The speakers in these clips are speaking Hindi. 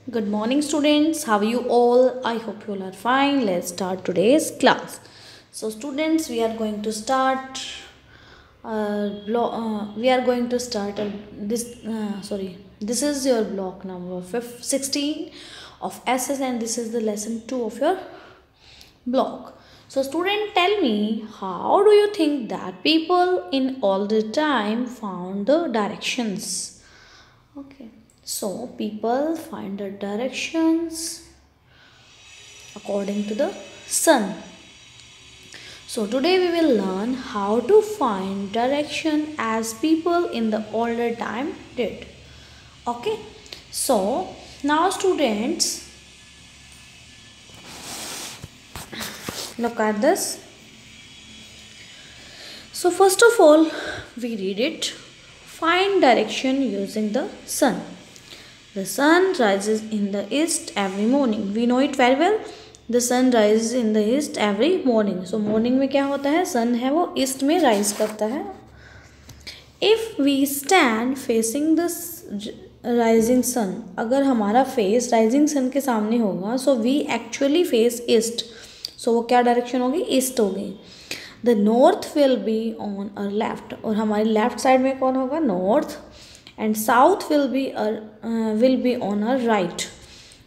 Good morning, students. How are you all? I hope you all are fine. Let's start today's class. So, students, we are going to start. We are going to start this. This is your block number 16 of SS, and this is the lesson 2 of your block. So, student, tell me, how do you think that people in older time found the directions? Okay. So people find the directions according to the sun. So today we will learn how to find direction as people in the older time did. Okay. So now students, look at this. So first of all, we read it. Find direction using the sun. The sun rises in the east every morning. We know it very well. The sun rises in the east every morning. So morning में क्या होता है? sun है वो east में rise करता है. If we stand facing the rising sun, अगर हमारा face rising sun के सामने होगा, so we actually face east. So वो क्या direction होगी? east होगी. The north will be on our left. और हमारी left side में कौन होगा? north. And south will be on our right.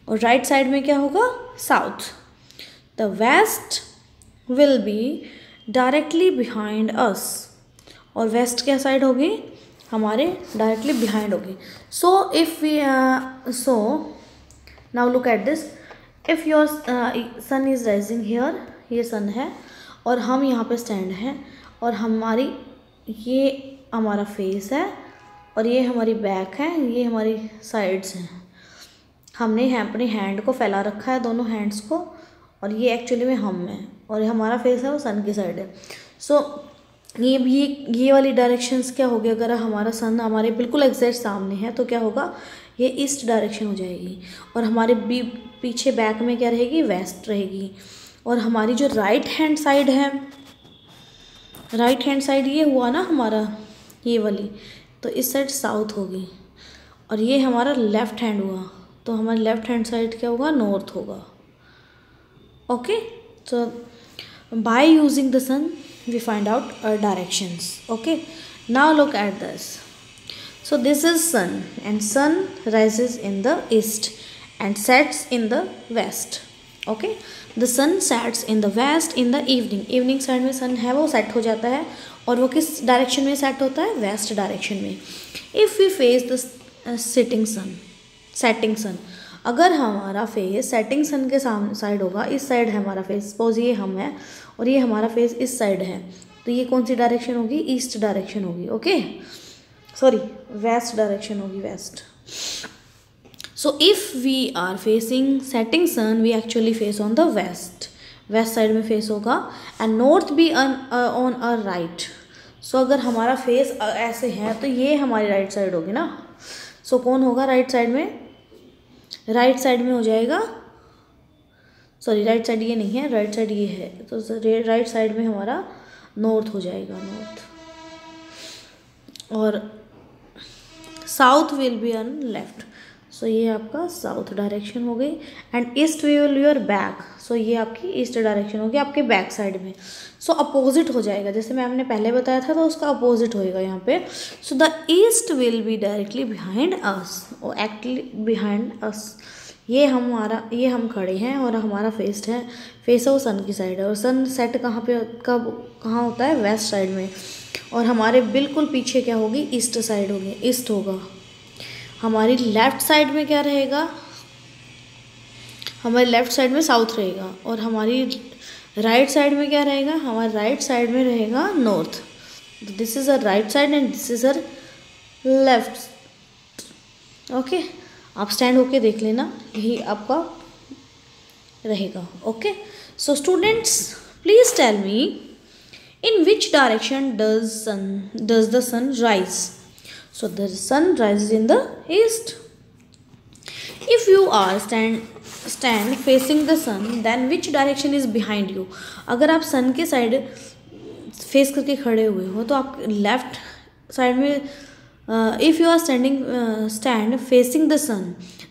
और right side में क्या होगा? south. The west will be directly behind us. और west क्या side होगी? हमारे directly behind होगी. So if we now look at this. If your sun is rising here, ये sun है और हम यहाँ पे stand हैं और ये हमारा face है और ये हमारी बैक है, ये हमारी साइड्स हैं. हमने अपने हैंड को फैला रखा है, दोनों हैंड्स को, और ये एक्चुअली में हम हैं और हमारा फेस है वो सन की साइड है. सो ये वाली डायरेक्शंस क्या होगी? अगर हमारा सन हमारे बिल्कुल एग्जैक्ट सामने है तो क्या होगा? ये ईस्ट डायरेक्शन हो जाएगी. और हमारे पीछे बैक में क्या रहेगी? वेस्ट रहेगी. और हमारी जो राइट हैंड साइड है, राइट हैंड साइड ये हुआ ना हमारा, ये वाली, तो इस साइड साउथ होगी. और ये हमारा लेफ्ट हैंड हुआ, तो हमारा लेफ्ट हैंड साइड क्या होगा? नॉर्थ होगा. Okay. So by using the sun we find out directions. Okay. Now look at this. So this is sun and sun rises in the east and sets in the west. Okay. The sun sets in the west in the evening. Evening side में सन है वो सेट हो जाता है और वो किस डायरेक्शन में सेट होता है? वेस्ट डायरेक्शन में. If we face the setting sun, अगर हमारा फेस सेटिंग सन के साइड होगा, इस साइड है हमारा फेस, सपोज ये हम है और ये हमारा फेस इस साइड है, तो ये कौन सी डायरेक्शन होगी? ईस्ट डायरेक्शन होगी. ओके, सॉरी, वेस्ट डायरेक्शन होगी, west. So if we are facing setting sun, we actually face on the west. West side में फेस होगा. एंड नॉर्थ भी ऑन अ राइट. सो अगर हमारा फेस ऐसे है तो ये हमारी राइट साइड होगी ना. सो कौन होगा राइट साइड में? राइट साइड में हो जाएगा, सॉरी राइट साइड ये नहीं है, राइट साइड ये है, तो राइट साइड में हमारा नॉर्थ हो जाएगा, नॉर्थ. और south will be on left. So ये आपका साउथ डायरेक्शन हो गई. And east will your back. So ये आपकी ईस्ट डायरेक्शन होगी आपके बैक साइड में. सो अपोजिट हो जाएगा, जैसे मैं आपने पहले बताया था, तो उसका अपोजिट होएगा यहाँ पे. So the east will be directly behind us, और एक्चुअली बिहाइंड अस. ये हम खड़े हैं और हमारा फेस है वो सन की साइड है. और सन सेट कहाँ होता है? वेस्ट साइड में. और हमारे बिल्कुल पीछे क्या होगी? ईस्ट साइड होगी, ईस्ट होगा. हमारी लेफ्ट साइड में क्या रहेगा? हमारे लेफ्ट साइड में साउथ रहेगा. और हमारी राइट साइड में क्या रहेगा? हमारे राइट साइड में रहेगा north. This is a right side and this is a left. Okay, आप स्टैंड होके देख लेना, यही आपका रहेगा. Okay. So students, please tell me, in which direction does the sun rise? So the sun rises in the east. If you are stand facing the sun, then which direction is behind you? अगर आप सन के साइड फेस करके खड़े हुए हो तो आप लेफ्ट साइड में if you are stand facing the sun,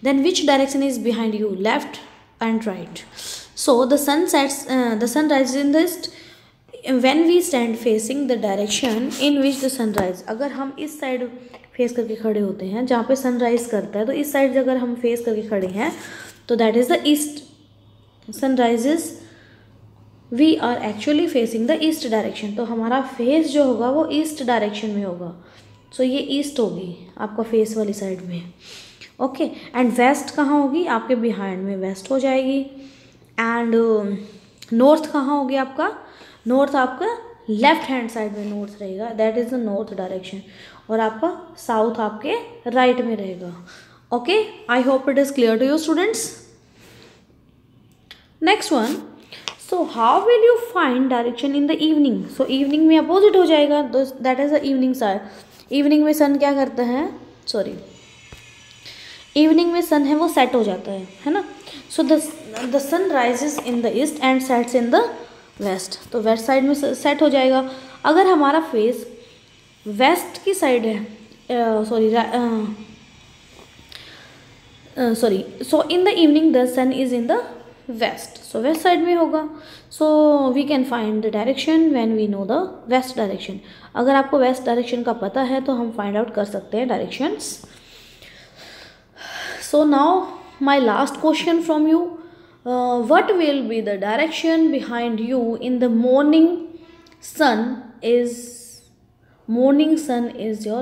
Then which direction is behind you? Left and right. So the sun sets, the sun rises in the east when we stand facing the direction in which the sun rises. अगर हम इस साइड फेस करके खड़े होते हैं जहाँ पे सनराइज करता है, तो इस साइड अगर हम फेस करके खड़े हैं तो that is the east. Sun rises we are actually facing the east direction. तो हमारा फेस जो होगा वो ईस्ट डायरेक्शन में होगा. सो ये ईस्ट होगी आपका फेस वाली साइड में. ओके. एंड वेस्ट कहाँ होगी? आपके बिहाइंड में वेस्ट हो जाएगी. एंड नॉर्थ कहाँ होगी आपका? नॉर्थ आपका लेफ्ट हैंड साइड में नॉर्थ रहेगा, that is the north direction. और आपका साउथ आपके राइट में रहेगा. Okay. I hope it is clear to you students. Next one. So how will you find direction in the evening? So evening में अपोजिट हो जाएगा, that is the evening side. Evening में सन क्या करता है? इवनिंग में सन है वो सेट हो जाता है ना. So the sun rises in the east and sets in the west. तो वेस्ट साइड में सेट हो जाएगा. अगर हमारा फेस वेस्ट की साइड है, so in the evening the sun is in the west. So west side में होगा. So we can find the direction when we know the west direction. अगर आपको वेस्ट डायरेक्शन का पता है तो हम फाइंड आउट कर सकते हैं directions. So now my last question from you. What will be the direction behind you in the morning sun is your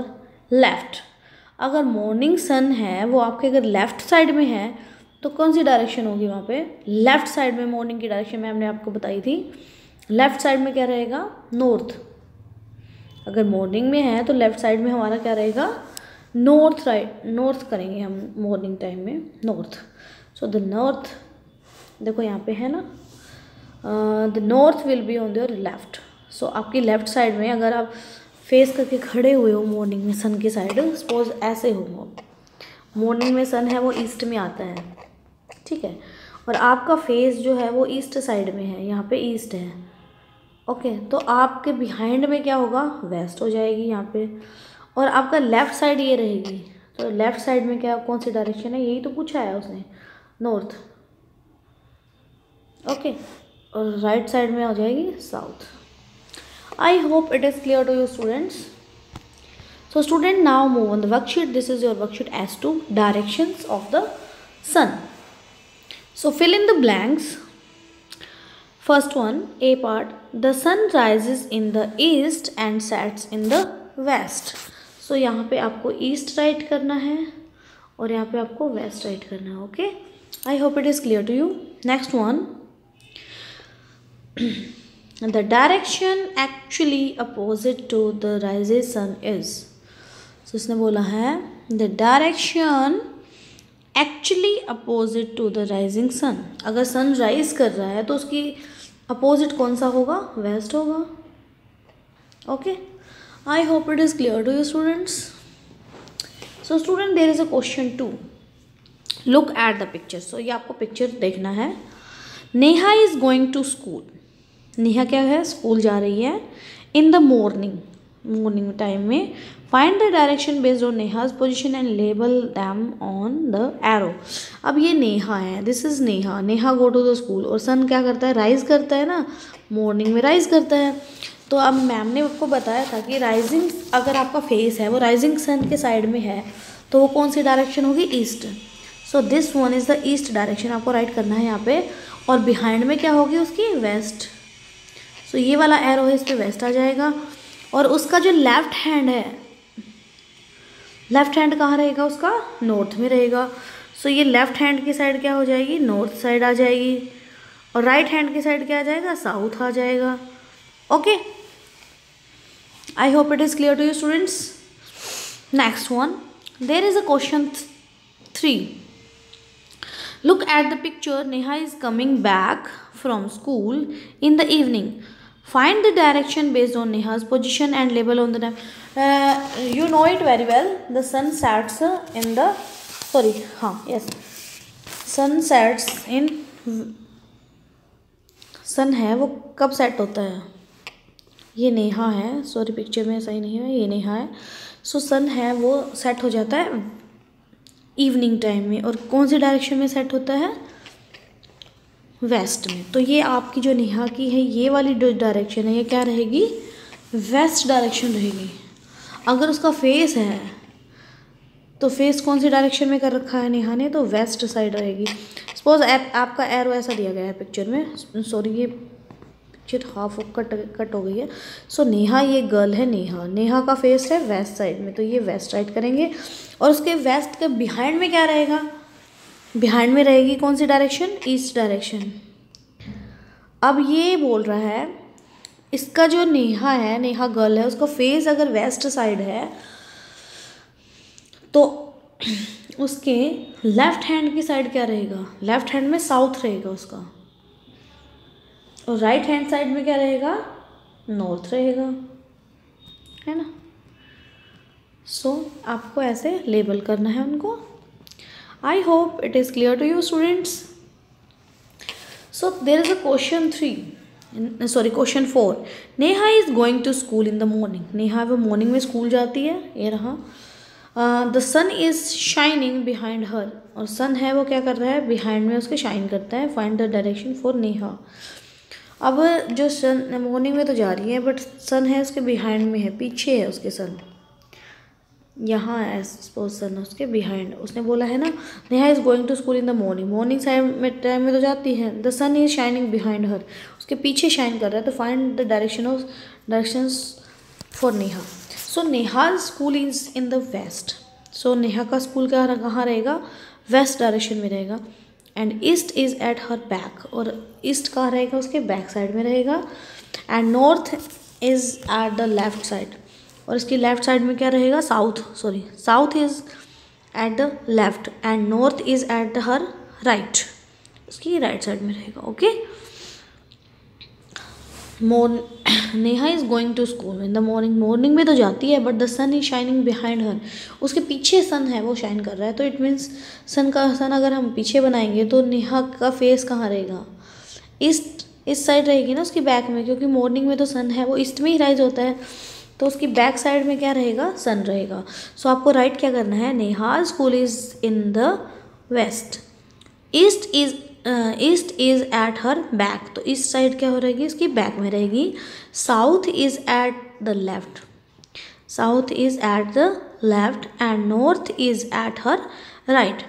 left. अगर मॉर्निंग सन है वो आपके अगर लेफ्ट साइड में है तो कौन सी डायरेक्शन होगी वहाँ पे? लेफ्ट साइड में मॉर्निंग की डायरेक्शन मैम ने आपको बताई थी. लेफ्ट साइड में क्या रहेगा? नॉर्थ. अगर मॉर्निंग में है तो लेफ्ट साइड में हमारा क्या रहेगा? नॉर्थ. राइट, नॉर्थ करेंगे हम मॉर्निंग टाइम में, नॉर्थ. सो द नॉर्थ देखो यहाँ पे है ना, the north will be on your left. So आपकी लेफ्ट साइड में अगर आप फेस करके खड़े हुए हो मॉर्निंग में सन की साइड, सपोज ऐसे हो, मॉर्निंग में सन है वो ईस्ट में आता है, ठीक है, और आपका फेस जो है वो ईस्ट साइड में है, यहाँ पे ईस्ट है. ओके. तो आपके बिहाइंड में क्या होगा? वेस्ट हो जाएगी यहाँ पे. और आपका लेफ़्ट साइड ये रहेगी. तो लेफ़्ट साइड में क्या, कौन सी डायरेक्शन है? यही तो पूछा है उसने, नॉर्थ. ओके. और राइट साइड में हो जाएगी south. I hope it is clear to you students. So student now move on the worksheet. This is your worksheet as to directions of the sun. So fill in the blanks. First one, A part. The sun rises in the east and sets in the west. So यहाँ पे आपको ईस्ट राइट करना है और यहाँ पे आपको वेस्ट राइट करना है. Okay. I hope it is clear to you. Next one, the direction actually opposite to the rising sun is. So इसने बोला है the direction actually opposite to the rising sun. अगर सन राइज कर रहा है तो उसकी अपोजिट कौन सा होगा? वेस्ट होगा. Okay. I hope it is clear to you students. So student, there is a question 2. Look at the picture. So ये आपको पिक्चर देखना है. Neha is going to school. Neha क्या है? स्कूल जा रही है. इन द मॉर्निंग टाइम में find the direction based on Neha's position and label them on the arrow. अब ये नेहा है, this is Neha. Neha go to the school. और सन क्या करता है? राइज करता है ना, मॉर्निंग में राइज करता है. तो अब मैम ने आपको बताया था कि राइजिंग, अगर आपका फेस है वो राइजिंग सन के साइड में है तो वो कौन सी डायरेक्शन होगी? East. So this one is the east direction. आपको राइट करना है यहाँ पे. और बिहाइंड में क्या होगी उसकी? वेस्ट. सो ये वाला एरो है, इस पर वेस्ट आ जाएगा. और उसका जो लेफ्ट हैंड है, लेफ्ट हैंड कहाँ रहेगा उसका? नॉर्थ में रहेगा. सो ये लेफ्ट हैंड की साइड क्या हो जाएगी? नॉर्थ साइड आ जाएगी. और राइट हैंड की साइड क्या आ जाएगा? साउथ आ जाएगा. Okay. I hope it is clear to you students. Next one, there is a question 3. Look at the picture. Neha is coming back from school in the evening. Find the direction based on Neha's position and label on the time. You know it very well. The sun sets in the sun sets in. सन है वो कब सेट होता है? ये नेहा है, सॉरी पिक्चर में सही नहीं है, ये नेहा है. सो सन है वो सेट हो जाता है इवनिंग टाइम में, और कौन सी डायरेक्शन में सेट होता है, वेस्ट में। तो ये आपकी जो नेहा की है ये वाली जो डायरेक्शन है ये क्या रहेगी, वेस्ट डायरेक्शन रहेगी। अगर उसका फेस है तो फेस कौन सी डायरेक्शन में कर रखा है नेहा ने, तो वेस्ट साइड रहेगी। सपोज आपका एरो ऐसा दिया गया है पिक्चर में, सॉरी ये पिक्चर हाफ कट हो गई है। सो नेहा ये गर्ल है, नेहा का फेस है वेस्ट साइड में, तो ये वेस्ट साइड करेंगे। और उसके वेस्ट के बिहाइंड में क्या रहेगा, बिहाइंड में रहेगी कौन सी डायरेक्शन, ईस्ट डायरेक्शन। अब ये बोल रहा है इसका जो नेहा है, नेहा गर्ल है, उसका फेस अगर वेस्ट साइड है तो उसके लेफ्ट हैंड की साइड क्या रहेगा, लेफ्ट हैंड में साउथ रहेगा उसका, और राइट हैंड साइड में क्या रहेगा, नॉर्थ रहेगा, है ना। सो आपको ऐसे लेबल करना है उनको। I hope it is clear to you students. So there is a question 4। Neha is going to school in the morning. Neha वो मॉर्निंग में स्कूल जाती है, ये रहा। The sun is shining behind her, और सन है वो क्या कर रहा है, बिहाइंड में उसके शाइन करता है। Find the direction for Neha. अब जो सन मॉर्निंग में तो जा रही है बट सन है उसके बिहाइंड में है, पीछे है उसके सन, यहाँ है सपोज सन उसके बिहाइंड। उसने बोला है ना Neha is going to school in the morning, morning time में तो जाती है। The sun is shining behind her, उसके पीछे शाइन कर रहा है। तो find the directions for Neha. So Neha school is in the west. So Neha का स्कूल कहाँ रहेगा, वेस्ट डायरेक्शन में रहेगा। And east is at her back, और ईस्ट कहाँ रहेगा, उसके बैक साइड में रहेगा। And north is at the left side, और इसकी लेफ्ट साइड में क्या रहेगा, south is at the left and north is at her right, उसकी राइट साइड में रहेगा। Okay. Neha is going to school in the morning, morning में तो जाती है but the sun is shining behind her, उसके पीछे सन है वो शाइन कर रहा है। तो इट मीन्स सन अगर हम पीछे बनाएंगे तो नेहा का फेस कहाँ रहेगा, ईस्ट, इस साइड रहेगी ना उसकी बैक में, क्योंकि मॉर्निंग में तो सन है वो ईस्ट में ही राइज होता है, तो उसकी बैक साइड में क्या रहेगा, सन रहेगा। सो आपको राइट क्या करना है, Neha school is in the west, east is at her back, तो ईस्ट साइड क्या हो रहेगी, इसकी बैक में रहेगी। South is at the left, and north is at her right.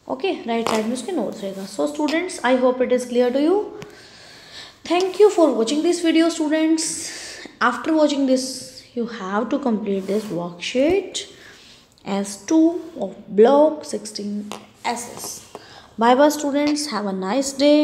Okay, right side में उसके नॉर्थ रहेगा। So students, I hope it is clear to you. Thank you for watching this video, students. After watching this, you have to complete this worksheet S2 of block 16 SS. Bye bye students, have a nice day.